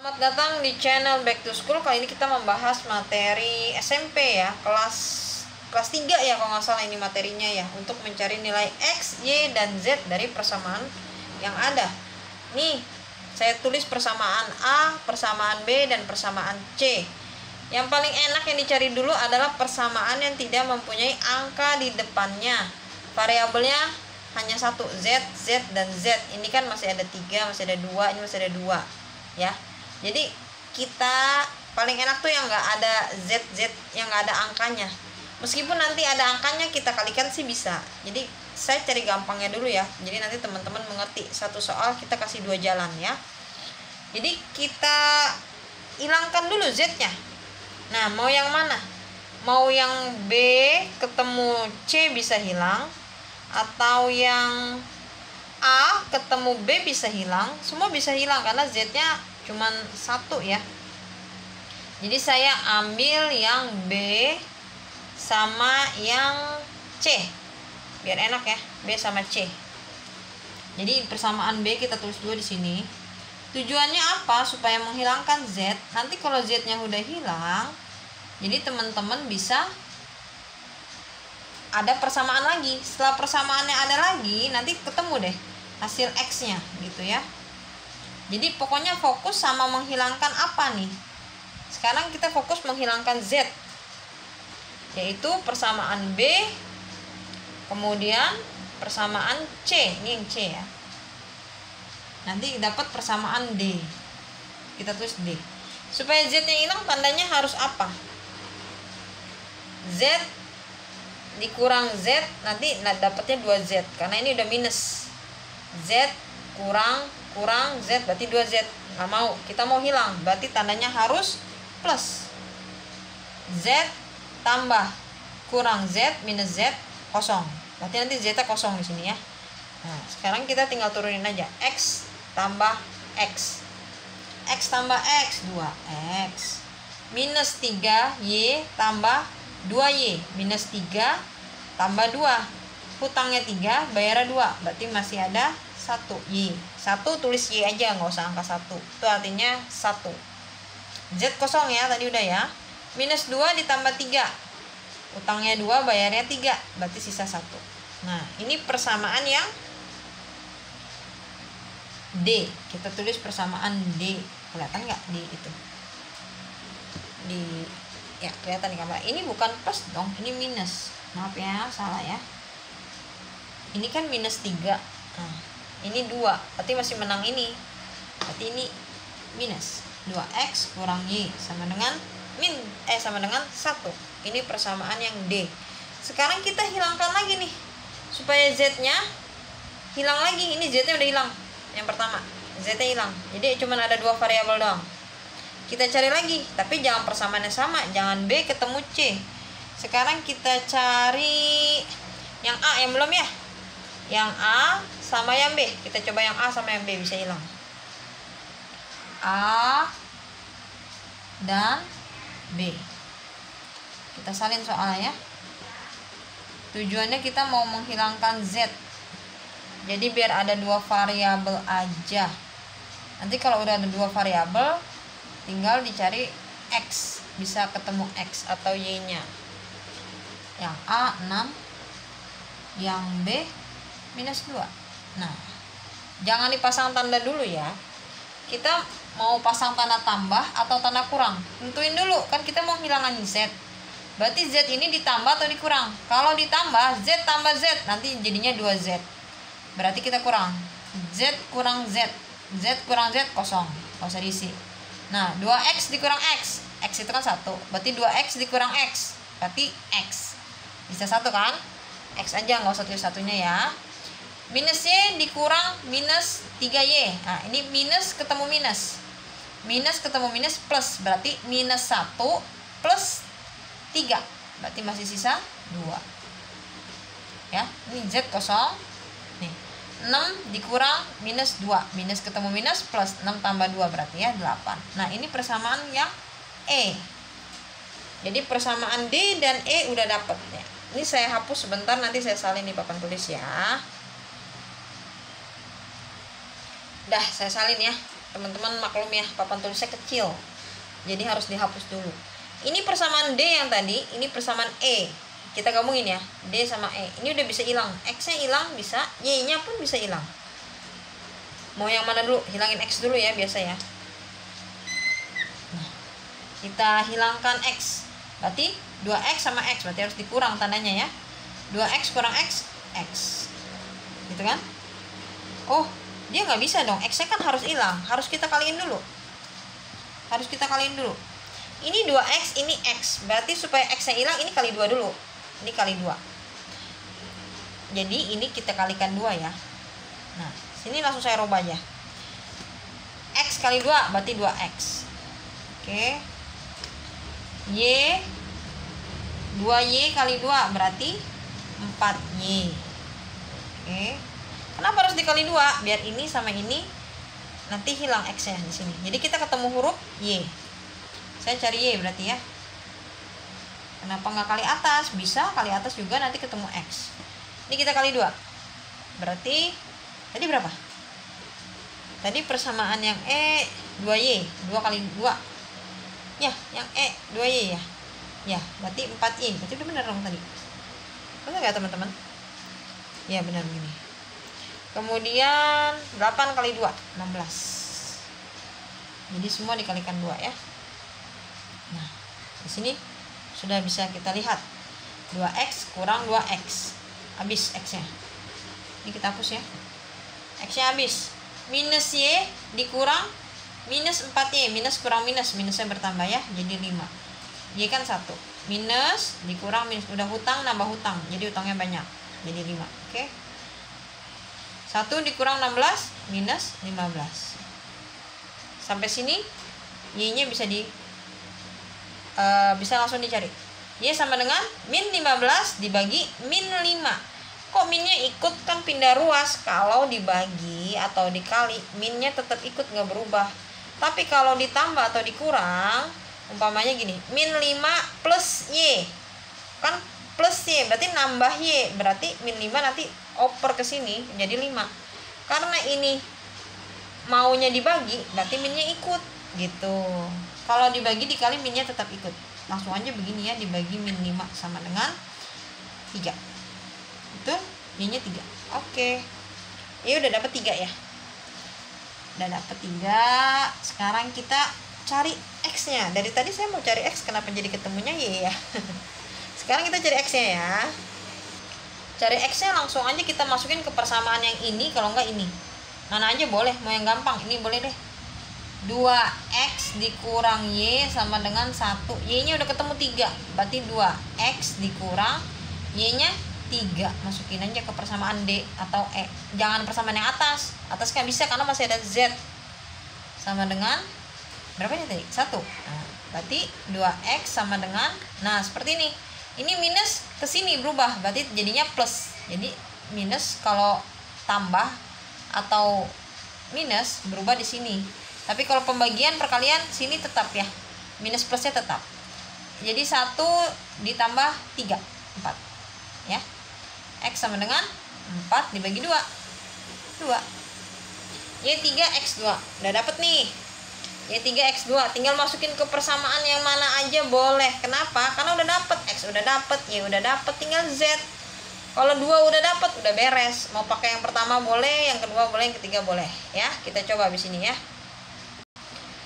Selamat datang di channel Back to School. Kali ini kita membahas materi SMP ya, kelas 3 ya kalau nggak salah ini materinya ya, untuk mencari nilai X, Y, dan Z dari persamaan yang ada. Nih, saya tulis persamaan A, persamaan B, dan persamaan C. Yang paling enak yang dicari dulu adalah persamaan yang tidak mempunyai angka di depannya. Variabelnya hanya satu, Z, Z, dan Z. Ini kan masih ada 3, masih ada 2, ini masih ada 2 ya. Jadi kita paling enak tuh yang nggak ada Z yang nggak ada angkanya. Meskipun nanti ada angkanya kita kalikan sih bisa. Jadi saya cari gampangnya dulu ya. Jadi nanti teman-teman mengerti, satu soal kita kasih 2 jalan ya. Jadi kita hilangkan dulu Z-nya. Nah, mau yang mana? Mau yang B ketemu C bisa hilang, atau yang A ketemu B bisa hilang. Semua bisa hilang karena Z-nya cuman 1 ya. Jadi saya ambil yang B sama yang C biar enak ya, B sama C. Jadi persamaan B kita tulis dulu di sini. Tujuannya apa? Supaya menghilangkan Z. Nanti kalau Z-nya udah hilang, jadi teman-teman bisa ada persamaan lagi. Setelah persamaannya ada lagi, nanti ketemu deh hasil X-nya gitu ya. Jadi pokoknya fokus sama menghilangkan apa nih? Sekarang kita fokus menghilangkan Z, yaitu persamaan B, kemudian persamaan C. Ini yang C ya. Nanti dapat persamaan D. Kita tulis D. Supaya Z-nya hilang, tandanya harus apa? Z dikurang Z, nanti dapatnya 2Z. Karena ini udah minus. Z kurang Z berarti 2Z. Nggak mau, kita mau hilang, berarti tandanya harus plus. Z tambah kurang Z minus Z kosong. Berarti nanti Z-nya kosong di sini ya. Nah, sekarang kita tinggal turunin aja. X tambah X. X tambah X 2X. Minus 3Y tambah 2Y. Minus 3 tambah 2. Hutangnya 3, bayarnya 2. Berarti masih ada 1Y. 1 tulis Y aja, nggak usah angka 1. Itu artinya 1. Z kosong ya, tadi udah ya. Minus 2 ditambah 3. Utangnya 2, bayarnya 3. Berarti sisa 1. Nah, ini persamaan yang D. Kita tulis persamaan D. Kelihatan nggak D itu? Ya, kelihatan di kamera. Ini bukan plus dong, ini minus. Maaf ya, salah ya. Ini kan minus 3. Nah, ini 2, berarti masih menang ini. Berarti ini minus 2X kurang Y sama dengan sama dengan 1. Ini persamaan yang D. Sekarang kita hilangkan lagi nih, supaya Z-nya hilang lagi. Ini Z-nya udah hilang. Yang pertama, Z-nya hilang. Jadi cuma ada 2 variabel doang. Kita cari lagi, tapi jangan persamaannya sama. Jangan B ketemu C. Sekarang kita cari yang A yang belum ya. Yang A sama yang B. Kita coba yang A sama yang B bisa hilang. A dan B. Kita salin soalnya ya. Tujuannya kita mau menghilangkan Z. Jadi biar ada 2 variabel aja. Nanti kalau udah ada 2 variabel, tinggal dicari X. Bisa ketemu X atau Y-nya. Yang A 6, yang B minus 2. Nah, jangan dipasang tanda dulu ya. Kita mau pasang tanda tambah atau tanda kurang, tentuin dulu. Kan kita mau hilangkan Z. Berarti Z ini ditambah atau dikurang? Kalau ditambah, Z tambah Z, nanti jadinya 2Z. Berarti kita kurang. Z kurang Z. Z kurang Z kosong. Nggak usah diisi. Nah, 2X dikurang X. X itu kan 1. Berarti 2X dikurang X. Berarti X. Bisa 1 kan? X aja, nggak usah tulis satunya ya. Minus Y dikurang minus 3Y. Nah, ini minus ketemu minus. Minus ketemu minus plus. Berarti minus 1 plus 3. Berarti masih sisa 2. Ya, ini Z kosong. Nih, 6 dikurang minus 2. Minus ketemu minus plus 6 tambah 2 berarti ya 8. Nah, ini persamaan yang E. Jadi persamaan D dan E udah dapet ya. Ini saya hapus sebentar, nanti saya salin di papan tulis ya. Dah, saya salin ya. teman-teman maklum ya, papan tulisnya kecil, jadi harus dihapus dulu. Ini persamaan D yang tadi, ini persamaan E, kita gabungin ya, D sama E. Ini udah bisa hilang, X nya hilang bisa, Y nya pun bisa hilang. Mau yang mana dulu? Hilangin X dulu ya biasa ya. Nah, kita hilangkan X, berarti 2X sama X, berarti harus dikurang tandanya ya. 2X kurang X, X gitu kan. Oh, dia nggak bisa dong, X nya kan harus hilang, harus kita kaliin dulu. Ini 2X, ini X, berarti supaya X nya hilang ini kali 2 dulu. Ini kali 2, jadi ini kita kalikan 2 ya. Nah, sini langsung saya rubah aja. X kali 2 berarti 2X. Oke. Y 2Y kali 2 berarti 4Y. Oke. Kenapa harus dikali 2? Biar ini sama ini nanti hilang X-nya di sini. Jadi kita ketemu huruf Y. Saya cari Y berarti ya. Kenapa nggak kali atas? Bisa kali atas juga, nanti ketemu X. Ini kita kali 2. Berarti tadi berapa? Tadi persamaan yang E 2Y, 2 kali 2. Ya, yang E 2Y ya. Ya, berarti 4Y. Berarti udah benar dong tadi. Benar nggak teman-teman? Ya, benar begini. Kemudian 8 kali 2, 16. Jadi semua dikalikan 2 ya. Nah, di sini sudah bisa kita lihat 2X kurang 2X, habis X-nya. Ini kita hapus ya, X-nya habis. Minus Y dikurang minus 4Y, minus kurang minus, minusnya bertambah ya, jadi 5. Y kan 1, minus dikurang minus, udah hutang nambah hutang, jadi hutangnya banyak, jadi 5. Oke, 1 dikurang 16 minus 15. Sampai sini Y nya bisa bisa langsung dicari. Y sama dengan min 15 dibagi min 5. Kok minnya ikut, kan pindah ruas. Kalau dibagi atau dikali, minnya tetap ikut, nggak berubah. Tapi kalau ditambah atau dikurang, umpamanya gini, min 5 plus Y, kan plus Y berarti nambah Y, berarti min 5 nanti oper ke sini jadi 5. Karena ini maunya dibagi, berarti minnya ikut gitu. Kalau dibagi dikali, minnya tetap ikut. Langsung aja begini ya, dibagi min 5 sama dengan 3. Itu Y-nya 3. Oke. Ya udah dapat 3 ya. Udah dapat 3. Sekarang kita cari X-nya. Dari tadi saya mau cari X, kenapa jadi ketemunya Y ya? Sekarang kita cari X-nya ya. Cari X-nya langsung aja kita masukin ke persamaan yang ini, kalau enggak ini. Mana aja boleh, mau yang gampang. Ini boleh deh. 2X dikurang Y sama dengan 1. Y nya udah ketemu 3, berarti 2X dikurang Y nya 3. Masukin aja ke persamaan D atau E. Jangan persamaan yang atas kan bisa karena masih ada Z. Sama dengan berapa nih tadi? 1. Nah, berarti 2X sama dengan, nah seperti ini. Ini minus ke sini berubah, berarti jadinya plus. Jadi minus kalau tambah atau minus berubah di sini. Tapi kalau pembagian perkalian sini tetap ya, minus plusnya tetap. Jadi 1 ditambah 3, 4 ya. X sama dengan 4 dibagi 2, 2. Y3 X2 udah dapet nih. Y3 X2 tinggal masukin ke persamaan yang mana aja boleh. Kenapa? Karena udah dapet, X udah dapet, Y udah dapet, tinggal Z. Kalau 2 udah dapet, udah beres. Mau pakai yang pertama boleh, yang kedua boleh, yang ketiga boleh ya. Kita coba habis ini ya.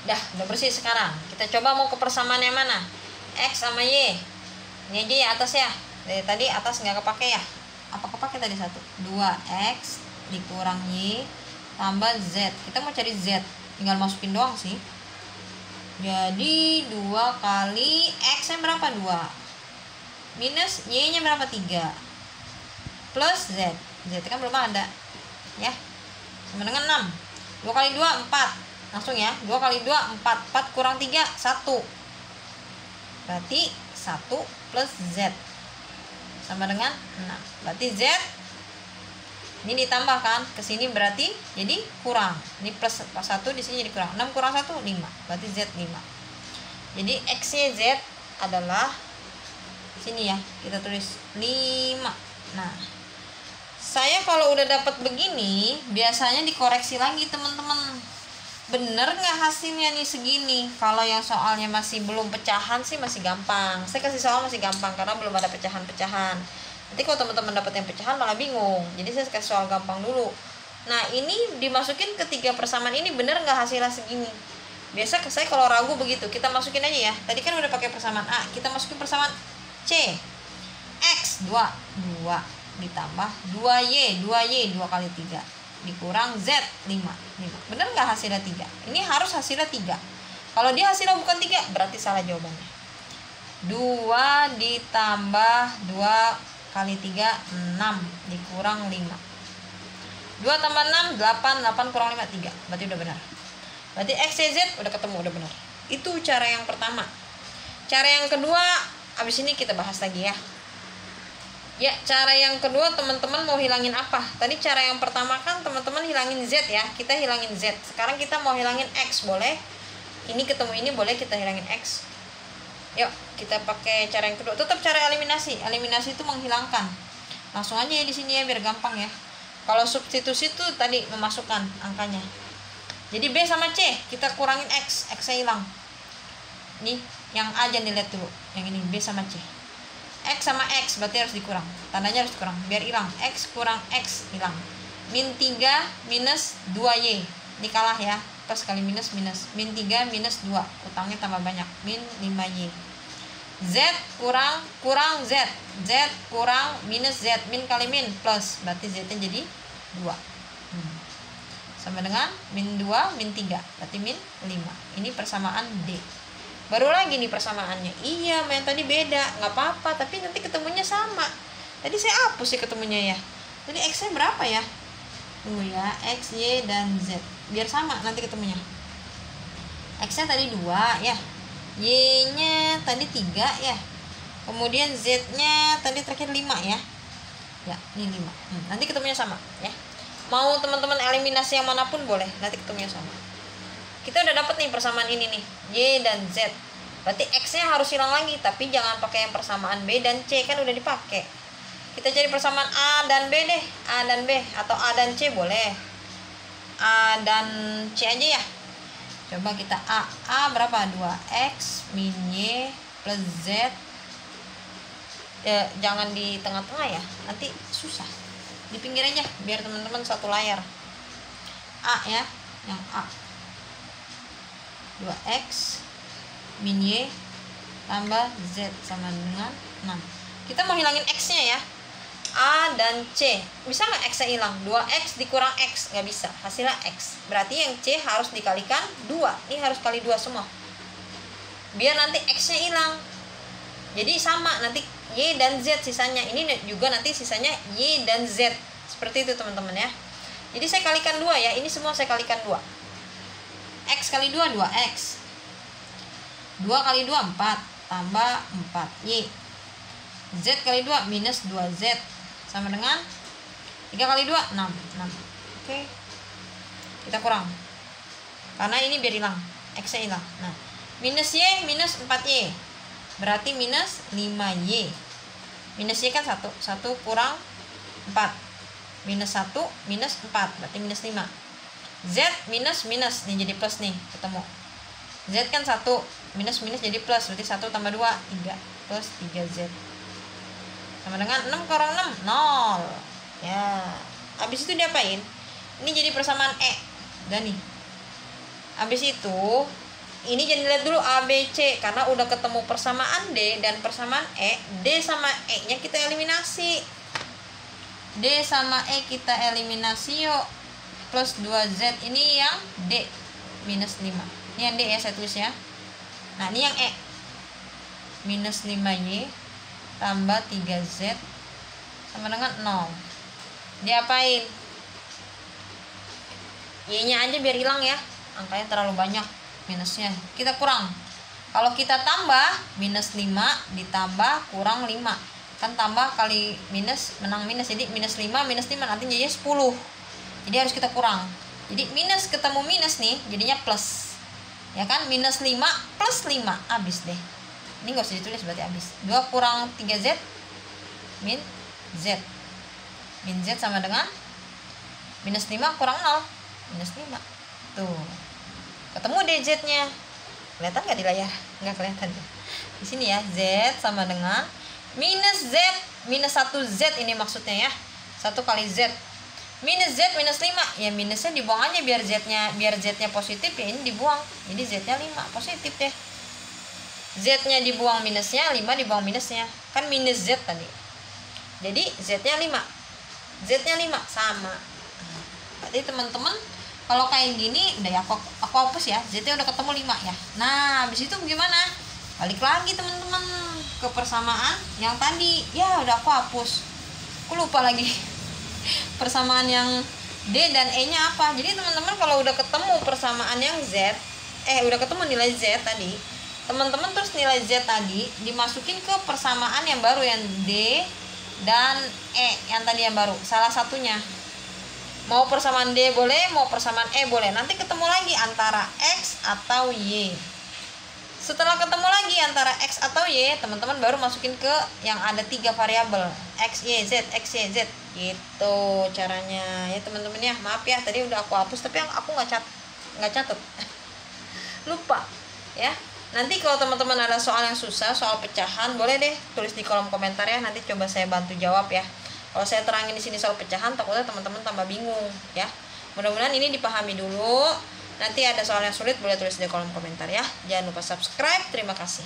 Udah bersih sekarang. Kita coba mau ke persamaan yang mana? X sama Y. Ini aja ya atas ya. Dari tadi atas nggak kepake ya. Apa kepake tadi 1? 2X dikurang Y tambah Z. Kita mau cari Z. Tinggal masukin doang sih. Jadi 2 kali X nya berapa? 2. Minus Y nya berapa? 3. Plus Z. Z kan belum ada. Ya. Sama dengan 6. 2 kali 2, 4. Langsung ya, 2 kali 2, 4. 4 kurang 3, 1. Berarti 1 plus Z sama dengan 6. Berarti Z ini ditambahkan ke sini, berarti jadi kurang. Ini plus 1 di sini jadi kurang. 6 kurang 1, 5. Berarti Z 5. Jadi X-nya Z adalah sini ya, kita tulis 5. Nah, saya kalau udah dapat begini biasanya dikoreksi lagi teman-teman. bener nggak hasilnya nih segini. Kalau yang soalnya masih belum pecahan sih masih gampang, saya kasih soal masih gampang karena belum ada pecahan-pecahan. Nanti kalau teman-teman dapat yang pecahan malah bingung, jadi saya kasih soal gampang dulu. Nah ini dimasukin ke 3 persamaan ini, bener nggak hasilnya segini. Biasa saya kalau ragu begitu, kita masukin aja ya. Tadi kan udah pakai persamaan A, kita masukin persamaan C. X 2 ditambah 2Y 2 kali 3 dikurang Z 5. Bener nggak hasilnya 3? Ini harus hasilnya 3. Kalau dia hasilnya bukan 3 berarti salah jawabannya. 2 ditambah 2 kali 3 6 dikurang 5. 2 tambah 6 8 kurang 5 3. Berarti udah benar. Berarti X, Y, Z udah ketemu, udah benar. Itu cara yang pertama. Cara yang kedua, abis ini kita bahas lagi ya. Ya, cara yang kedua teman-teman mau hilangin apa? Tadi cara yang pertama kan teman-teman hilangin Z ya. Kita hilangin Z. Sekarang kita mau hilangin X, boleh? Ini ketemu ini, boleh kita hilangin X. Yuk, kita pakai cara yang kedua. Tetap cara eliminasi. Eliminasi itu menghilangkan. Langsung aja ya di sini ya biar gampang ya. Kalau substitusi itu tadi memasukkan angkanya. Jadi B sama C kita kurangin X, X-nya hilang. Nih, yang A jangan dilihat dulu. Yang ini B sama C. X sama X berarti harus dikurang. Tandanya harus dikurang biar hilang. X kurang X hilang. Min 3 minus 2Y. Ini kalah ya. Plus kali minus minus. Min 3 minus 2. Utangnya tambah banyak. Min 5Y. Z kurang Z. Z kurang minus Z. Min kali min plus. Berarti Z-nya jadi 2. Sama dengan min 2 min 3. Berarti min 5. Ini persamaan D. Baru lagi nih persamaannya. Iya, yang tadi beda, nggak apa-apa, tapi nanti ketemunya sama. Tadi saya hapus sih ketemunya ya. Jadi X-nya berapa ya? Tunggu ya, X, Y, dan Z. Biar sama nanti ketemunya. X-nya tadi 2 ya. Y-nya tadi 3 ya. Kemudian Z-nya tadi terakhir 5 ya. Ya, ini 5. Nanti ketemunya sama ya. Mau teman-teman eliminasi yang manapun boleh, nanti ketemunya sama. Kita udah dapat nih persamaan ini nih, Y dan Z. Berarti X-nya harus hilang lagi, tapi jangan pakai yang persamaan B dan C, kan udah dipakai. Kita cari persamaan A dan B deh, A dan B, atau A dan C boleh. A dan C aja ya. Coba kita A berapa? 2X min Y plus Z. Ya, jangan di tengah-tengah ya, nanti susah. Di pinggir aja, biar teman-teman satu layar. A ya, yang A. 2X min Y tambah Z sama dengan 6. Kita mau hilangin X-nya ya. A dan C. Bisa nggak X-nya hilang? 2X dikurang X. Nggak bisa. Hasilnya X. Berarti yang C harus dikalikan 2. Ini harus kali 2 semua. Biar nanti X-nya hilang. Jadi sama nanti Y dan Z sisanya. Ini juga nanti sisanya Y dan Z. Seperti itu teman-teman ya. Jadi saya kalikan 2 ya. Ini semua saya kalikan 2. X kali 2 2X. 2 kali 2 4 tambah 4Y. Z kali 2 minus 2Z sama dengan 3 kali 2 6. Oke. Kita kurang. Karena ini biar hilang, X-nya hilang. Nah, minus Y minus 4Y. Berarti minus 5Y. Minus Y kan 1 kurang 4. Minus 1 minus 4 berarti minus 5. Z minus minus nih jadi plus nih, ketemu. Z kan 1 minus minus jadi plus, berarti 1 tambah 2 3 plus 3Z sama dengan 6 kurang 6 0 ya. Habis itu diapain? Ini jadi persamaan E. Dan nih habis itu ini jangan dilihat dulu A, B, C karena udah ketemu persamaan D dan persamaan E. D sama E nya kita eliminasi. D sama E kita eliminasi yuk. Plus 2Z ini yang D minus 5. Ini yang D ya saya tulis ya. Nah ini yang E. Minus 5Y tambah 3Z sama dengan 0. Diapain? Y-nya aja biar hilang ya. Angkanya terlalu banyak minusnya. Kita kurang. Kalau kita tambah minus 5 ditambah kurang 5. Kan tambah kali minus menang minus. Jadi minus 5 minus 5 nanti jadinya 10. Jadi harus kita kurang. Jadi minus ketemu minus nih, jadinya plus. Ya kan? Minus 5 plus 5. Habis deh. Ini nggak usah ditulis berarti habis. 2 kurang 3Z min Z. Min Z sama dengan minus 5 kurang 0. Minus 5. Tuh. Ketemu deh Z-nya. Kelihatan nggak di layar? Nggak kelihatan ya. Di sini ya, Z sama dengan minus Z, minus 1Z ini maksudnya ya. 1 kali Z. Minus Z minus 5. Ya minusnya dibuang aja biar Z-nya positif ya, ini dibuang. Jadi Z-nya 5, positif deh. Z-nya dibuang minusnya, 5 dibuang minusnya. Kan minus Z tadi. Jadi Z-nya 5. Z-nya 5 sama. Jadi teman-teman kalau kayak gini udah ya, aku hapus ya. Z-nya udah ketemu 5 ya. Nah, habis itu gimana? Balik lagi teman-teman ke persamaan yang tadi. Ya udah aku hapus. Aku lupa lagi persamaan yang D dan E-nya apa. Jadi teman-teman kalau udah ketemu persamaan yang Z, udah ketemu nilai Z tadi, teman-teman terus nilai Z tadi dimasukin ke persamaan yang baru yang D dan E yang tadi yang baru. Salah satunya. Mau persamaan D boleh, mau persamaan E boleh. Nanti ketemu lagi antara X atau Y. Setelah ketemu lagi antara X atau Y, teman-teman baru masukin ke yang ada 3 variabel. X, Y, Z, X, Y, Z. Gitu caranya. Ya teman-teman ya, maaf ya tadi udah aku hapus tapi aku nggak catat. Lupa ya. Nanti kalau teman-teman ada soal yang susah, soal pecahan, boleh deh tulis di kolom komentar ya. Nanti coba saya bantu jawab ya. Kalau saya terangin di sini soal pecahan, takutnya teman-teman tambah bingung ya. Mudah-mudahan ini dipahami dulu. Nanti ada soal yang sulit boleh tulis di kolom komentar ya. Jangan lupa subscribe. Terima kasih.